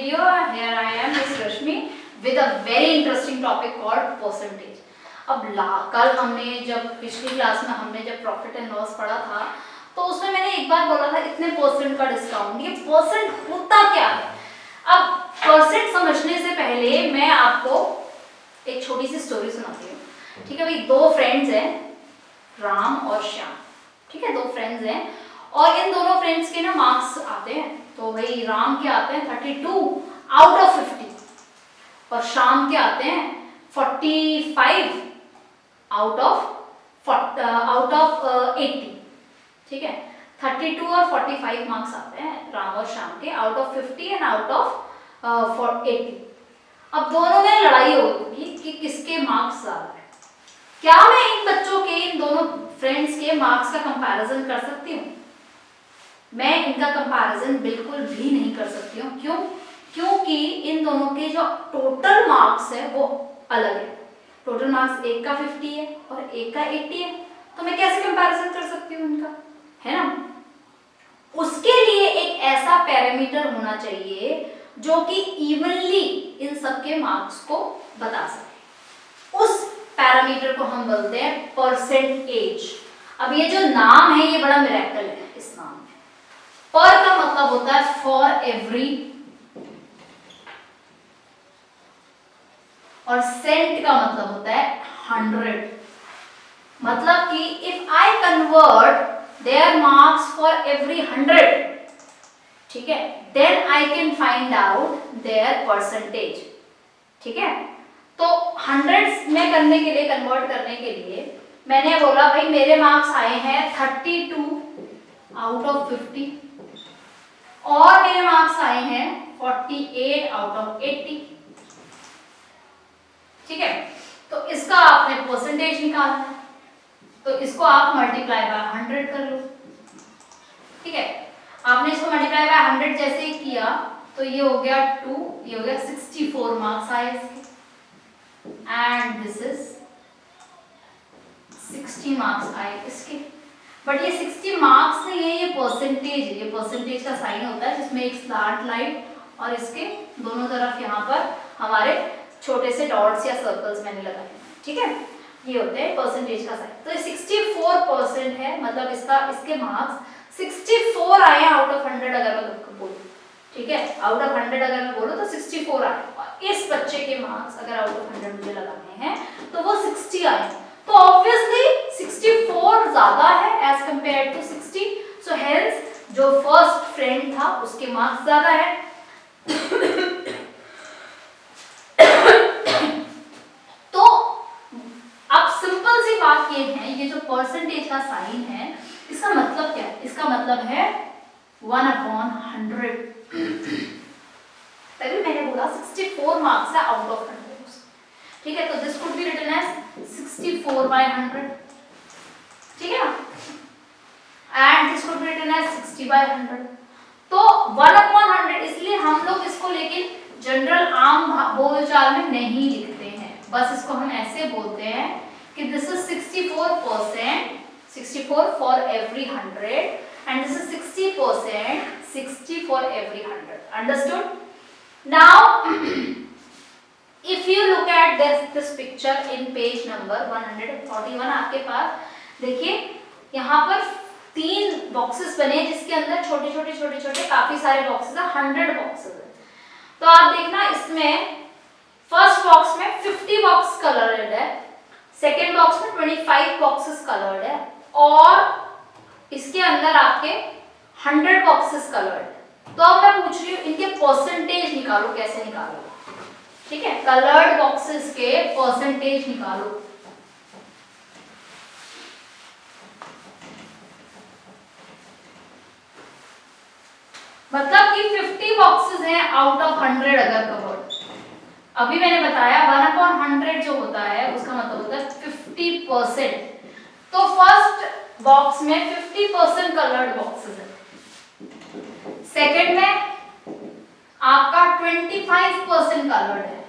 video. Here I am, Miss Rashmi, with a very interesting topic called percentage. अब कल हमने जब पिछली क्लास में हमने जब प्रॉफिट एंड लॉस पढ़ा था तो उसमें मैंने एक बार बोला था इतने परसेंट का डिस्काउंट. ये परसेंट होता क्या है? अब परसेंट समझने से पहले मैं आपको एक छोटी सी स्टोरी सुनाती हूँ. ठीक है भाई, दो फ्रेंड्स हैं, राम और श्याम. ठीक है, दो फ्रेंड्स हैं और इन दोनों फ्रेंड्स के ना मार्क्स आते हैं. तो भाई राम के आते हैं 32 आउट ऑफ 50 और श्याम के आते हैं 45 आउट ऑफ 80. ठीक है, 32 और 45 मार्क्स आते हैं राम और श्याम के out of 50 and out of 80. अब दोनों में लड़ाई होगी कि किसके मार्क्स ज्यादा है. क्या मैं इन बच्चों के, इन दोनों फ्रेंड्स के मार्क्स का कंपैरिजन कर सकती हूँ? मैं इनका कंपैरिजन बिल्कुल भी नहीं कर सकती हूँ. क्यों? क्योंकि इन दोनों के जो टोटल मार्क्स है वो अलग है. टोटल मार्क्स एक का 50 है और एक का 80 है. तो मैं कैसे कंपैरिजन कर सकती हूँ इनका, है ना? उसके लिए एक ऐसा पैरामीटर होना चाहिए जो कि इवनली इन सबके मार्क्स को बता सके. उस पैरामीटर को हम बोलते हैं परसेंटेज. अब ये जो नाम है ये बड़ा मिरेकल है इस नाम में. पर का मतलब होता है फॉर एवरी और सेंट का मतलब होता है 100. मतलब कि if I convert their marks for every 100, ठीक है, then I can find out their percentage. ठीक है, तो 100 में करने के लिए, कन्वर्ट करने के लिए मैंने बोला भाई मेरे मार्क्स आए हैं 32 आउट ऑफ 50 और मेरे मार्क्स आए हैं 48 आउट ऑफ 80. ठीक है, तो इसका आपने परसेंटेज निकालना है तो इसको आप मल्टीप्लाई बाय 100 कर लो. ठीक है, आपने इसको मल्टीप्लाई बाय 100 जैसे ही किया तो ये हो गया 2, ये हो गया 64 मार्क्स आए इसके. एंड दिस इज 60 मार्क्स आए इसके. बट ये 60 मार्क्स नहीं है, ये परसेंटेज है. ये परसेंटेज का साइन होता है जिसमें एक स्लैंट लाइन और इसके दोनों तरफ यहाँ पर हमारे छोटे से डॉट्स या सर्कल्स मैंने लगाए. ठीक है, ये होते हैं परसेंटेज का साइन. तो ये 64% है, मतलब इसके मार्क्स 64 आए आउट ऑफ 100 अगर मैं तुमको बोलूं. ठीक है, आउट ऑफ 100 अगर मैं बोलूं तो 64 आए. और इस बच्चे के मार्क्स अगर आउट ऑफ 100 मुझे लगाने हैं तो वो 60 आए. तो ऑब्वियसली 64 ज्यादा है as compare to 60. So hence जो फर्स्ट फ्रेंड था उसके मार्क्स ज्यादा है. तो अब सिंपल सी बात ये है, ये जो परसेंटेज का साइन है इसका मतलब क्या है? इसका मतलब है 1/100. तभी मैंने बोला 64 मार्क्स है आउट ऑफ 100. ठीक है, तो this could be written as 64/100. ठीक है ना, and this could be written as 60/100. तो 1/100 इसलिए हम लोग इसको लेकिन जनरल आम बोलचाल में नहीं लिखते हैं. बस इसको हम ऐसे बोलते हैं कि this is 64%, 64 for every 100 and this is 60%, 60 for every 100. Understood? Now if you look at this picture in page number 141 आपके पास देखिए यहाँ पर 3 बॉक्सेस बने जिसके अंदर छोटे छोटे काफी सारे बॉक्सेस है, 100 बॉक्सेस है. तो आप देखना इसमें फर्स्ट बॉक्स में 50 बॉक्स कलर्ड है, सेकेंड बॉक्स में 25 बॉक्सेस कलर्ड है और इसके अंदर आपके 100 बॉक्सेस कलर्ड. तो अब मैं पूछ रही हूँ इनके परसेंटेज निकालो. कैसे निकालो? ठीक है, कलर्ड बॉक्सेस के परसेंटेज निकालो. मतलब कि 50 बॉक्सेस हैं आउट ऑफ 100 अगर कवर्ड. अभी मैंने बताया 1/100 जो होता है उसका मतलब होता है 50%. तो फर्स्ट बॉक्स में 50% कलर्ड बॉक्सेस है, सेकेंड में आपका 25% कलर्ड है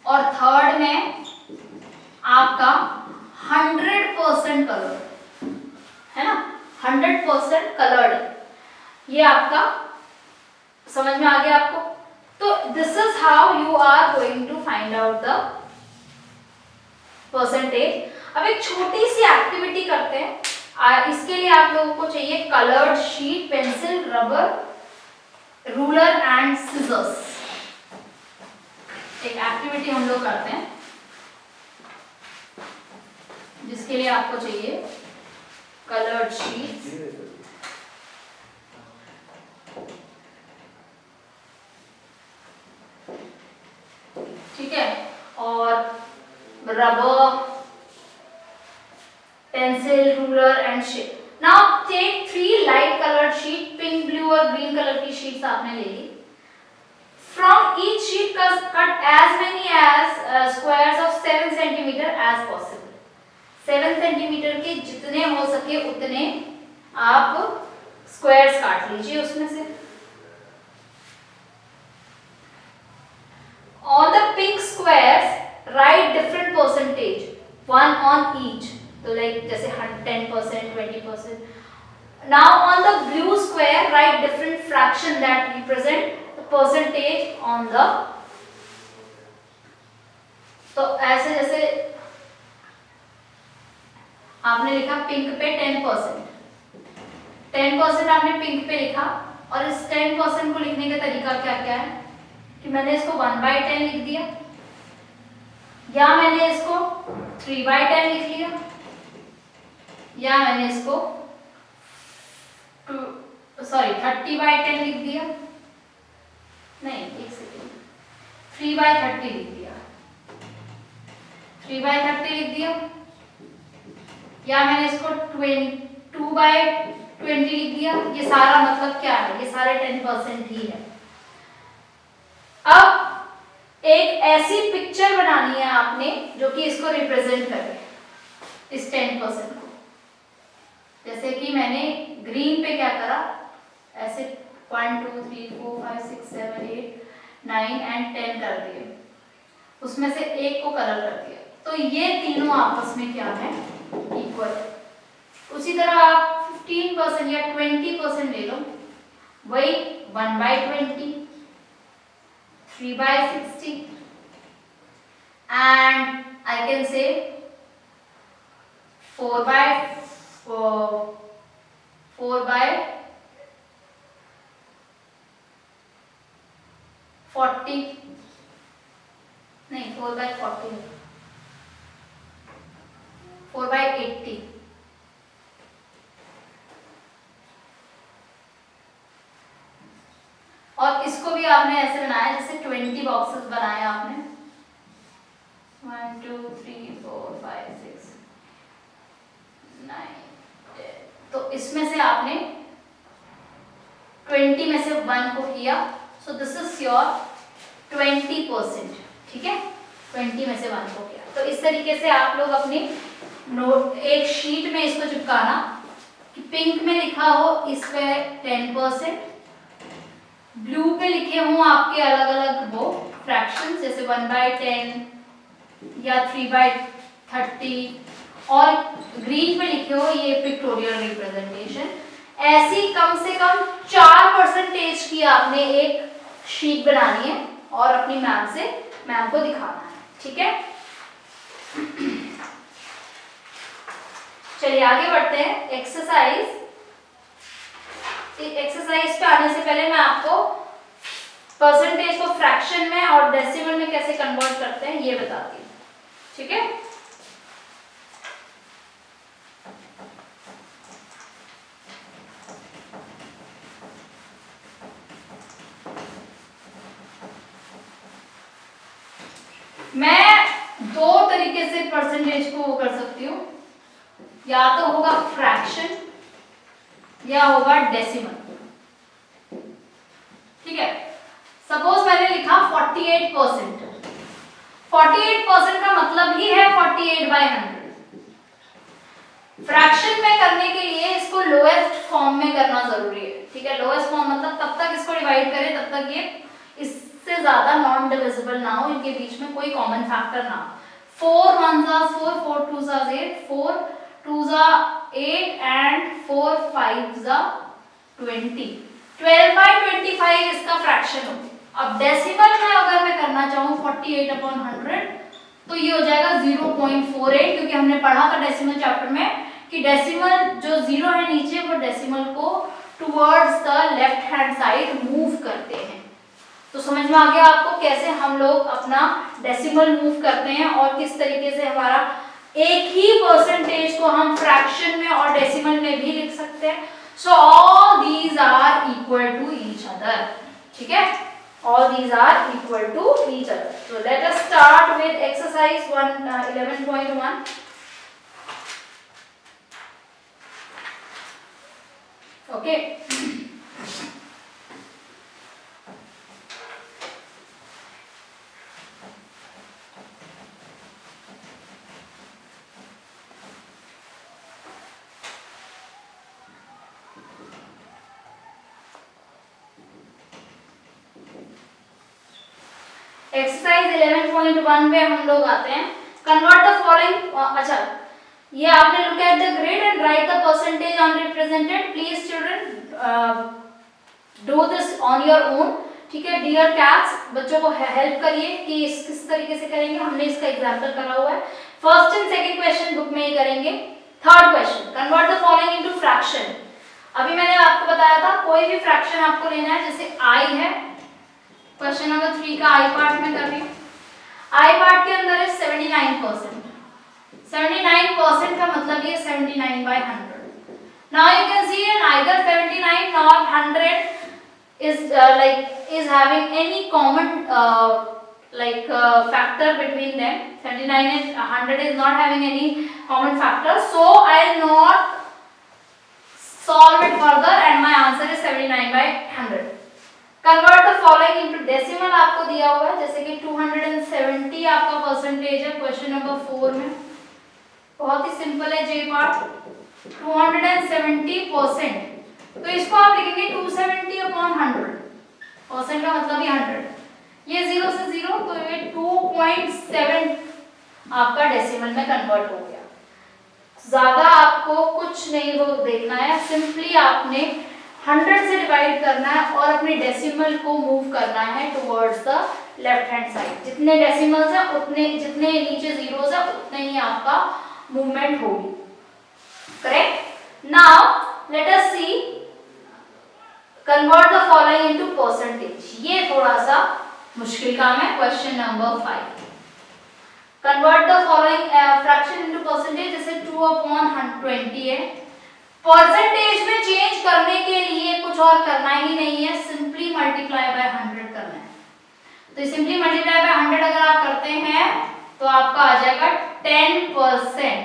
और थर्ड में आपका 100% कलर्ड है ना. 100% कलर्ड ये आपका समझ में आ गया आपको. तो this is how you are going to find out the percentage. अब एक छोटी सी एक्टिविटी करते हैं। इसके लिए आप लोगों को चाहिए coloured sheet, pencil, rubber, ruler and scissors. एक एक्टिविटी हम लोग करते हैं जिसके लिए आपको चाहिए कलर्ड शीट, ठीक है, और rubber, pencil, ruler and shape. Now take 3 light coloured sheet, pink, blue और ग्रीन कलर की शीट्स आपने ले ली। From each sheet cut as many as squares of 7 centimeter as possible. 7 centimetre के जितने हो सके उतने आप स्क्वायर्स काट लीजिए उसमें से। On the pink squares write different percentage, one on each. तो like जैसे 10%, 20%. Now on the blue square write different fraction that represent percentage on the. तो ऐसे जैसे आपने लिखा पिंक पे 10%, 10% आपने पिंक पे लिखा, और इस 10% को लिखने का तरीका क्या क्या है कि मैंने इसको 1/10 लिख दिया, या मैंने इसको 3/10 लिख लिया, या मैंने इसको 30/10 लिख दिया, नहीं एक सेकेंड, 3/30 लिख दिया, 3/30 लिख दिया, या मैंने इसको 2/20 लिख दिया। ये सारा मतलब क्या है, ये सारे 10% ही है। अब एक ऐसी पिक्चर बनानी है आपने जो कि इसको रिप्रेजेंट करे, इस 10% को। जैसे कि मैंने ग्रीन पे क्या करा, ऐसे 1 2 3 4 5 6 7 8 9 एंड 10 कर दिए, उसमें से एक को कलर कर दिया, तो ये तीनों आपस में क्या है, इक्वल। उसी तरह आप 15% या 20% ले लो, वही 1/20, 3/60 and I can say 4/40, नहीं 4/40, 4/80, और इसको भी आपने ऐसे बनाया जैसे 20 बॉक्सेस बनाए आपने, 1 2 3 4 5 6 9 10। तो इसमें से आपने 20 में से 1 को किया, सो दिस इज योर 20%, ठीक है, 20 में से 1 को किया। तो इस तरीके से आप लोग अपनी नोट एक शीट में इसको चिपकाना कि पिंक में लिखा हो इस पे 10%, ब्लू पे लिखे हों आपके अलग अलग वो फ्रैक्शंस जैसे 1/10 या 3/30, और ग्रीन पे लिखे हो ये पिक्टोरियल रिप्रेजेंटेशन। ऐसी कम से कम 4% की आपने एक शीट बनानी है और अपनी मैम को दिखाना है, ठीक है। चलिए आगे बढ़ते हैं। एक्सरसाइज पे आने से पहले मैं आपको परसेंटेज को फ्रैक्शन में और डेसिमल में कैसे कन्वर्ट करते हैं ये बताती हूँ, ठीक है। मैं दो तरीके से परसेंटेज को कर सकती हूँ, या तो होगा फ्रैक्शन या होगा डेसिमल, ठीक है। सपोज मैंने लिखा 48%, 48% का मतलब ही है 48/100। फ्रैक्शन में करने के लिए इसको लोएस्ट फॉर्म में करना जरूरी है, ठीक है। लोएस्ट फॉर्म मतलब तब तक इसको डिवाइड करें तब तक ये इससे ज्यादा नॉन डिविजिबल ना हो, इनके बीच में कोई कॉमन फैक्टर ना हो। 4 1s are 4, 4 2s are 8, 4 2s are 8 and 4 5s are 20। 12/25 इसका फ्रैक्शन हो, अब डेसिमल में अगर मैं करना चाहूँ 48/100 तो ये हो जाएगा 0.48, क्योंकि हमने पढ़ा था डेसिमल चैप्टर में कि डेसिमल जो जीरो है नीचे वो डेसिमल को towards the left hand side move करते हैं। तो समझ में आ गया आपको कैसे हम लोग अपना डेसिमल मूव करते हैं और किस तरीके से हमारा एक ही परसेंटेज को हम फ्रैक्शन में और डेसिमल में भी लिख सकते हैं। So all these are equal to each other, ठीक है, all these are equal to each other. So let us start with exercise 11.1. Okay. Exercise 11.1 में हम लोग आते हैं। कन्वर्ट द फॉलोइंग, अच्छा ये आपने look at the grid and right the percentage on represented. Please children do this on your own, ठीक है। डियर कैट्स, बच्चों को हेल्प करिए कि किस तरीके से करेंगे, हमने इसका एग्जांपल करा हुआ है। First and second question book में ही करेंगे। Third question, convert the following into fraction. अभी मैंने आपको बताया था कोई भी फ्रैक्शन आपको लेना है, जैसे आई है, क्वेश्चन नंबर 3 का आई पार्ट में कर रही हूँ। आई पार्ट के अंदर है 79%। 79% का मतलब ये 79/100। Now you can see neither 79 nor 100 is having any common factor between them. 79 and 100 is not having any common factor, so I will not solve it further and my answer is 79/100. Convert the following into decimal आपको दिया हुआ है, जैसे कि 270 आपका percentage है question number 4 में। बहुत ही सिंपल है जे पार्ट, 270%, तो इसको आप लिखेंगे 270/100। परसेंट का मतलब ही 100, ये 0 से 0 तो ये 2.7 आपका डेसिमल में कन्वर्ट हो गया। ज्यादा आपको कुछ नहीं वो देखना है, सिंपली आपने 100 से डिवाइड करना है और अपने डेसिमल को मूव करना है towards the left hand side. जितने डेसिमल्स हैं उतने, जितने नीचे जीरोस है उतने ही आपका मूवमेंट होगी, correct. Now let us see convert the following into percentage. ये थोड़ा सा मुश्किल काम है। Question number 5, convert the following fraction into percentage. जैसे 2/120 है, परसेंटेज में चेंज करने के लिए कुछ और करना ही नहीं है, सिंपली मल्टीप्लाई बाय 100 करना है। तो सिंपली मल्टीप्लाई बाय 100 अगर आप करते हैं तो आपका आ जाएगा 10%।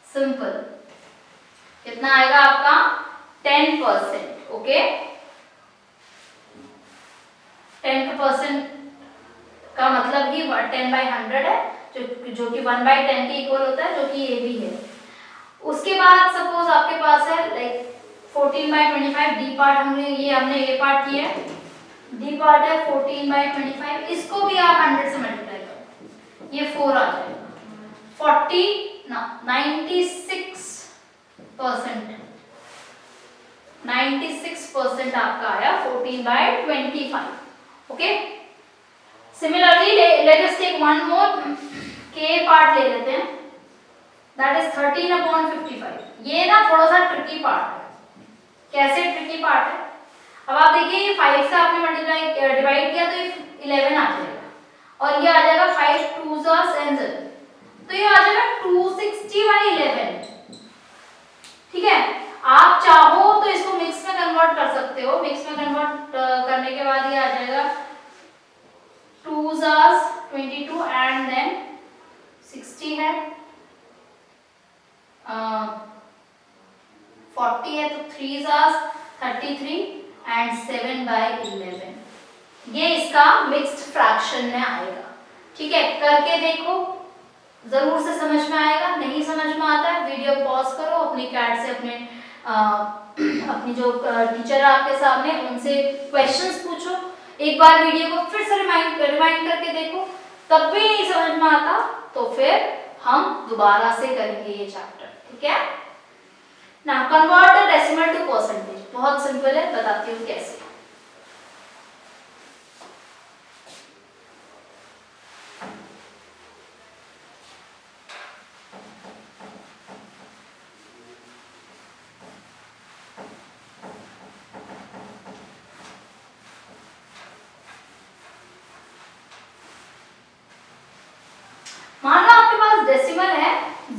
सिंपल, कितना आएगा आपका 10%, ओके। 10% का मतलब ही 10/100 है, जो कि 1/10 के इक्वल होता है, जो कि ये भी है। उसके बाद सपोज आपके पास है लाइक 14/25 डी पार्ट, हमने ये पार्ट किया है, डी पार्ट है 14/25, इसको भी आप 100 से मल्टीप्लाई करो, ये 4 आ जाएगा। 96% आपका आया 14/25, okay. Similarly let us take one more, के पार्ट ले लेते हैं, दैट इज 13/55। ये ना थोड़ा सा ट्रिकी पार्ट है। कैसे ट्रिकी पार्ट है? अब आप देखिए ये 5 से आपने मल्टीप्लाई डिवाइड किया तो ये 11 आ जाएगा और ये आ जाएगा 5 2s and 0, तो ये आ जाएगा 260/11, ठीक है। आप चाहो तो इसको मिक्स में कन्वर्ट कर सकते हो। मिक्स में कन्वर्ट करने के बाद ये आ जाएगा 2s 22 एंड देन 60 है, 40 है तो 3s 33 एंड 7/11। ये इसका मिक्स्ड फ्रैक्शन में आएगा, ठीक है। करके देखो, जरूर से समझ में आएगा। नहीं समझ में आता है वीडियो पॉज करो, अपनी कैट से अपनी जो टीचर है आपके सामने उनसे क्वेश्चंस पूछो, एक बार वीडियो को फिर से रिमाइंड करके देखो। तब भी नहीं समझ में आता तो फिर हम दोबारा से करेंगे ये चैप्टर, ठीक है ना। Convert the decimal to percentage, बहुत सिंपल है, बताती हूँ कैसे।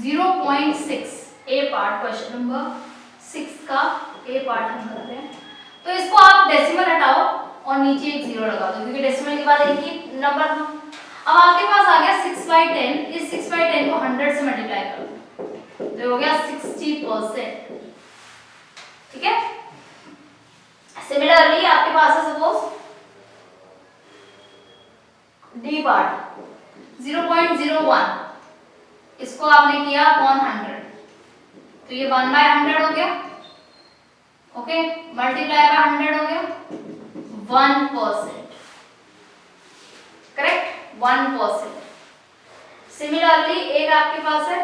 0.6 ए पार्ट, क्वेश्चन नंबर 6 का ए पार्ट हम करते हैं। तो इसको आप डेसिमल हटाओ और नीचे एक 0 लगा दो, क्योंकि डेसिमल के बाद एक ही नंबर था। अब आपके पास आ गया 6/10, इस 6/10 को 100 से मल्टीप्लाई कर दो, तो हो गया 60%। ठीक है। सिमिलरली आपके पास है सपोज डी पार्ट 0.01, इसको आपने किया अपॉन 100, तो ये 1/100 हो गया। ओके, मल्टीप्लाई बाय 100 हो गया 1%, करेक्ट, 1%। सिमिलरली एक आपके पास है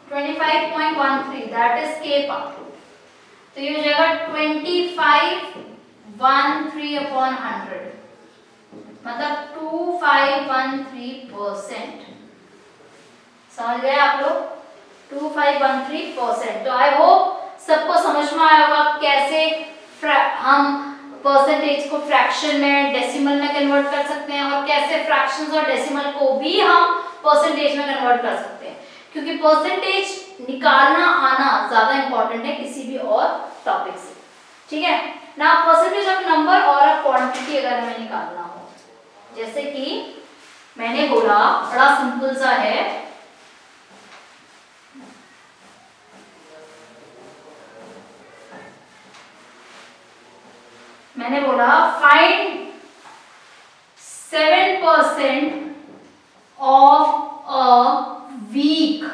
25.13, दैट इज के पार्ट, तो ये हो जाएगा 2513 अपॉन 100, मतलब 2513%। समझ गए आप लोग, 2513%। तो आई होप सबको समझ में आया होगा कैसे हम परसेंटेज को फ्रैक्शन में, डेसिमल में कन्वर्ट कर सकते हैं, और कैसे फ्रैक्शंस और डेसिमल को भी हम परसेंटेज में कन्वर्ट कर सकते हैं, क्योंकि परसेंटेज निकालना आना ज्यादा इंपॉर्टेंट है किसी भी और टॉपिक से। ठीक है ना, परसेंटेज ऑफ नंबर और अ क्वांटिटी अगर हमें निकालना हो, जैसे कि मैंने बोला बड़ा सिंपल सा है, मैंने बोला find 7% of a week,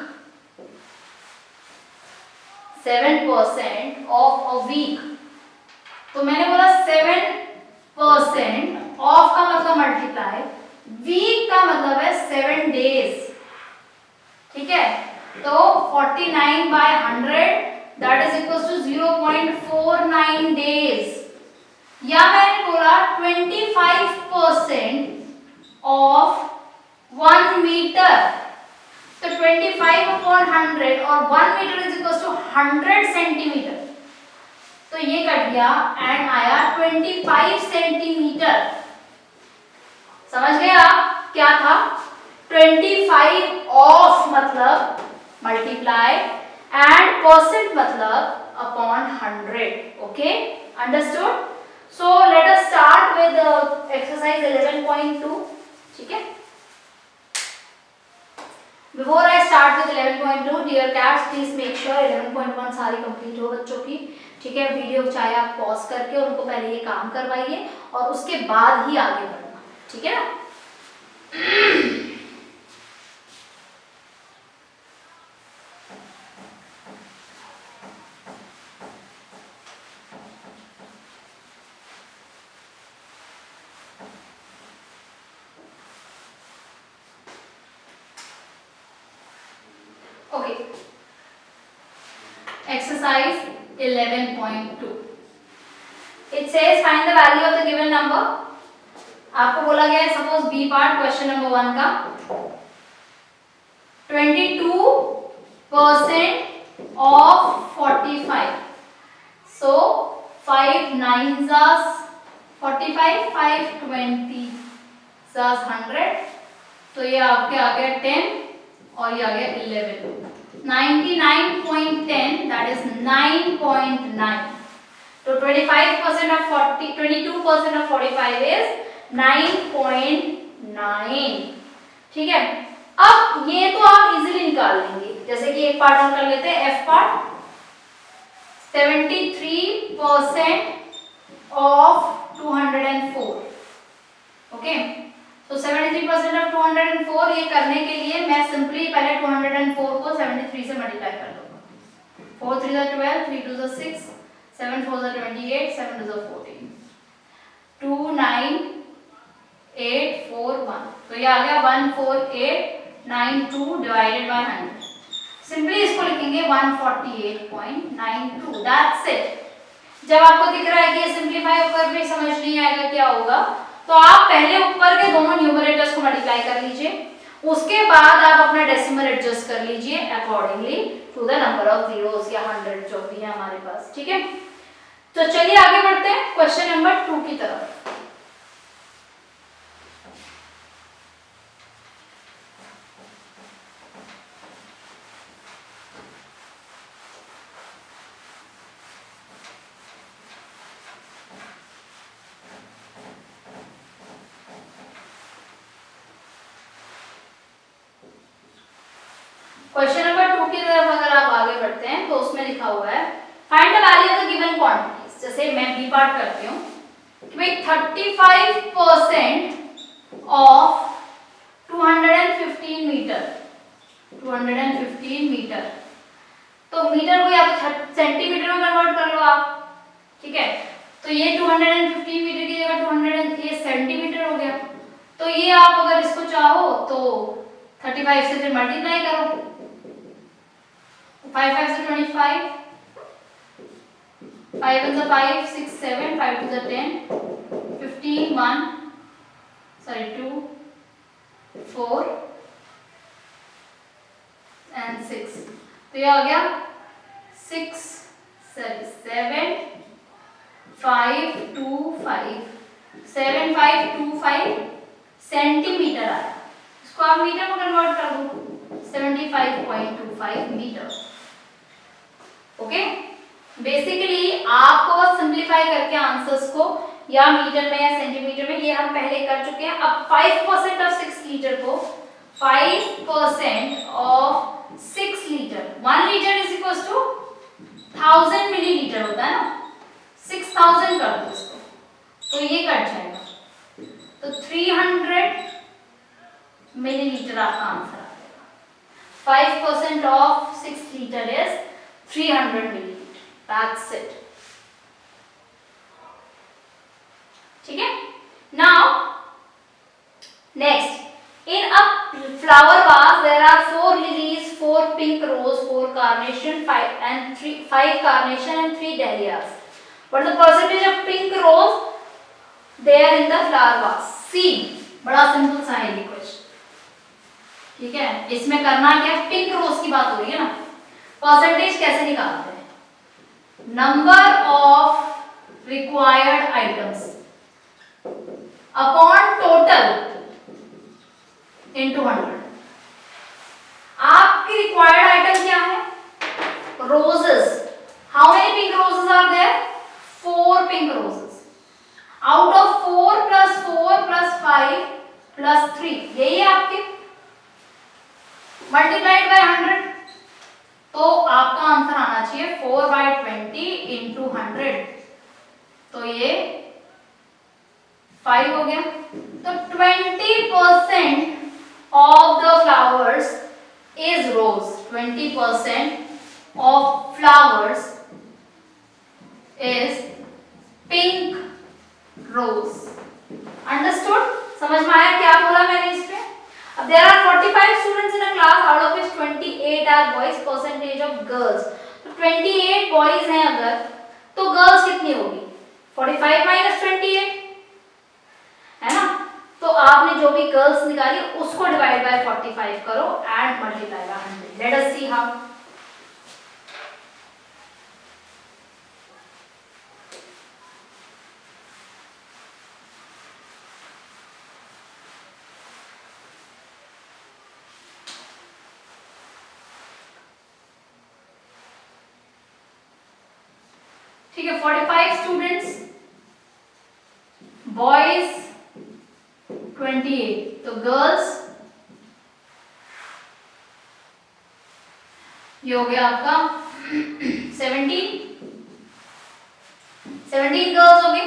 7% of a week. तो मैंने बोला 7% ऑफ का मतलब मल्टीप्लाई, वीक का मतलब है 7 डेज। ठीक है, तो 49/100 that is equal to 0.49 days. या मैंने बोला 25% ऑफ 1 मीटर, तो 25/100 और 1 metre is equal to 100 centimetre, तो ये कट गया एंड आया 25 सेंटीमीटर। समझ गए आप क्या था? 25 ऑफ मतलब मल्टीप्लाई एंड परसेंट मतलब upon 100। Okay, understood? So let us start with exercise 11.2. ठीक है, before I start with 11.2 dear cats please make sure 11.1 सारी कंप्लीट हो बच्चों की। ठीक है, वीडियो चाहे आप पॉज करके उनको पहले ये काम करवाइए और उसके बाद ही आगे बढ़ना। ठीक है ना? Okay. Exercise 11.2. It says find the value of the given number. आपको बोला गया है suppose B part question number 1 का 22% of 45. So 5 9s are 45, 5 20s are 100. तो ये आपके आ गया 10 और ये आ गया 11. 99.10 that is 9.9. तो 25% of 40, 22% of 45 is 9.9. ठीक है, अब ये तो आप इजीली निकाल लेंगे। जैसे कि एक पार्ट हम कर लेते हैं, एफ पार्ट 73% ऑफ 204. ओके, तो 73% ऑफ 204 ये करने के लिए मैं सिंपली पहले 204 को 73 से मल्टीप्लाई कर लूंगा। 4 3 12, 3 2 6, 7 4 28, 7 2 14, 2 9 8 4 1, तो ये आ गया 14892 डिवाइडेड बाय 100। सिंपली इसको लिखेंगे 148.92, दैट्स इट। जब आपको दिख रहा है कि ये सिंपलीफाई ऊपर भी समझ नहीं आएगा क्या होगा, तो आप पहले ऊपर के दोनों न्यूमरेटर्स को मल्टीप्लाई कर लीजिए, उसके बाद आप अपना डेसिमल एडजस्ट कर लीजिए accordingly to the number of zeros या 100 जो भी है हमारे पास। ठीक है, तो चलिए आगे बढ़ते हैं क्वेश्चन नंबर 2 की तरफ। क्वेश्चन नंबर 2 की तरफ अगर आप आगे बढ़ते हैं तो उसमें लिखा हुआ है find the value of the given quantities. जैसे मैं बी पार्ट करती हूँ कि भाई 35% ऑफ 215 मीटर, 215 मीटर, तो मीटर को या तो सेंटीमीटर में कन्वर्ट कर लो आप, ठीक है। तो ये 215 मीटर की जगह 200 ये सेंटीमीटर हो गया। तो ये आप अगर इसको चाहो तो 35 से फिर मल्टीप्लाई करो, 5 5 से 25, 5 1 5 6 7, 5 2 10, 15 1 sorry 2 4 and 6, तो ये आ गया 6 sorry 7 5 2 5 7 5 2 5 सेंटीमीटर आया। इसको आप मीटर में कन्वर्ट कर दो, 75.25 मीटर। ओके, बेसिकली आपको सिंपलीफाई करके आंसर्स को या मीटर में या सेंटीमीटर में, ये हम पहले कर चुके हैं। अब 5% ऑफ 6 लीटर को 5% of 6 litre, 1 litre is equal to 1000 millilitre होता है ना, 6000 कर दो इसको, तो ये कट जाएगा, तो 300 मिलीलीटर आपका आंसर आ जाएगा। 5% of 6 litre is 300 milliliter. That's it. ठीक है? Now, next, in a flower vase there are 4 lilies, 4 pink rose, 4 carnation, 5 carnation and 3 dahlias. What is the percentage of pink rose there in the flower vase? See, बड़ा simple सा है ये question, ठीक है। इसमें करना क्या, पिंक रोज की बात हो रही है ना, परसेंटेज कैसे निकालते हैं, number of required items upon total into 100। आपकी रिक्वायर्ड आइटम क्या है, roses. How many pink roses are there, 4 pink roses, out of 4 plus 4 plus 5 plus 3, यही है आपके, मल्टीप्लाइड बाय 100, तो आपका आंसर आना चाहिए 4/20 इंटू 100, तो ये 5 हो गया। तो 20% of the flowers is rose, 20% of flowers is pink rose. Understood, समझ में आया क्या बोला मैंने इस पे। अब there are 45 students in a class, out of which 28 are boys, percentage of girls, तो 28 boys हैं अगर, तो girls कितनी होगी, 45 minus 28 है ना। तो आपने जो भी girls निकाली उसको डिवाइड बाय 45 करो and multiply by 100। Late us see how. ठीक है, 45 स्टूडेंट्स, बॉयज 28, तो गर्ल्स ये हो गया आपका 17 गर्ल्स हो गए,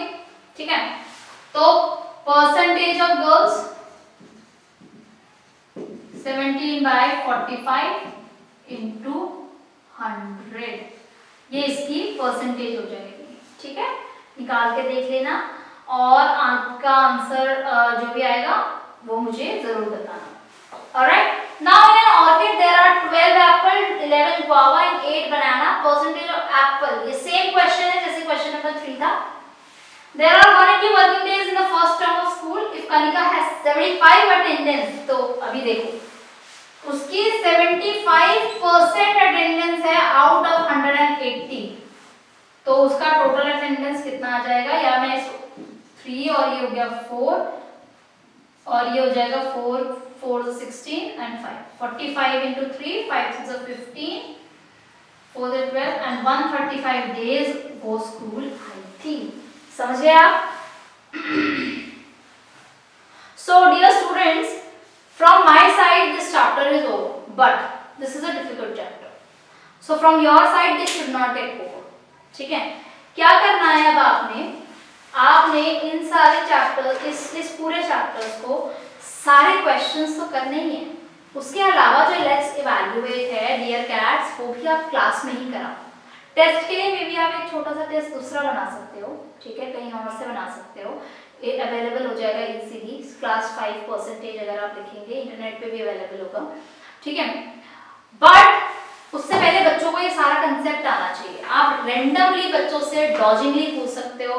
ठीक है। तो परसेंटेज ऑफ गर्ल्स 17/45 इंटू 100, ये इसकी परसेंटेज हो जाएगी, ठीक है। निकाल के देख लेना और आपका आंसर जो भी आएगा वो मुझे जरूर बताना। Alright, now in an orchid there are 12 apple, 11 guava and 8 banana. Percentage of apple, ये सेम क्वेश्चन है जैसे क्वेश्चन नंबर 3 था। There are 180 working days in the first term of school, if Kanika has 75 attendance, तो अभी देखो उसकी 75% attendance है out of 180, तो उसका टोटल अटेंडेंस कितना आ जाएगा, या मैं इसको 3 और ये हो गया 4 और ये हो जाएगा 4 4 16 and 5, 45 into 3, 5 6 15, 4 12 and 135 days go school, I think। समझ गए आप? So dear students, from my side this chapter is over, but this is a difficult chapter, so from your side this should not get over. ठीक है, क्या करना है अब आपने इन सारे चैप्टर, इस पूरे चैप्टर्स को सारे क्वेश्चंस तो करने ही हैं। उसके अलावा जो लेट्स इवैल्यूएट है डियर कैट्स, वो भी आप क्लास में ही कराओ। टेस्ट के लिए मे बी आप एक छोटा सा टेस्ट दूसरा बना सकते हो, ठीक है, कहीं और से बना सकते हो, ये अवेलेबल हो जाएगा इजीली। क्लास 5% अगर आप लिखेंगे इंटरनेट पे भी अवेलेबल होगा, ठीक है। बट उससे पहले बच्चों को ये सारा कंसेप्ट आना चाहिए। आप रेंडमली बच्चों से डॉजिंगली पूछ सकते हो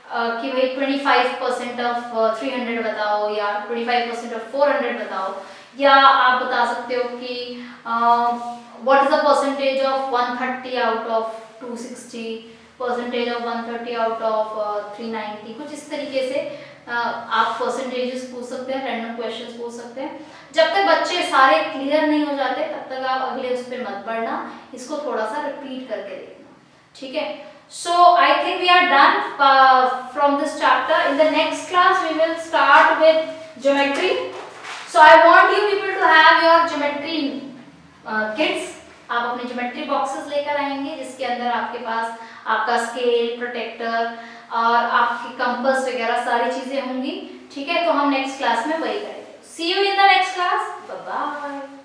कि भाई 25% ऑफ 300 बताओ, या 25% ऑफ 400 बताओ, या आप बता सकते हो कि what is the percentage of 130 out of 260, percentage of 130 out of 390, कुछ इस तरीके से आप परसेंटेजेस पूछ सकते हैं, रैंडम क्वेश्चंस पूछ सकते हैं। जब तक बच्चे सारे क्लियर नहीं हो जाते तब तक आप अगले उस पर मत बढ़ना, इसको थोड़ा सा रिपीट करके देखना, ठीक है। So I think we are done from this chapter. In the next class we will start with geometry. So I want you people to have your geometry kits. आप अपने geometry boxes लेकर आएंगे जिसके अंदर आपके पास आपका स्केल, प्रोटेक्टर और आपकी कंपास वगैरह सारी चीजें होंगी, ठीक है। तो हम नेक्स्ट क्लास में वही करेंगे। See you in the next class. Bye bye.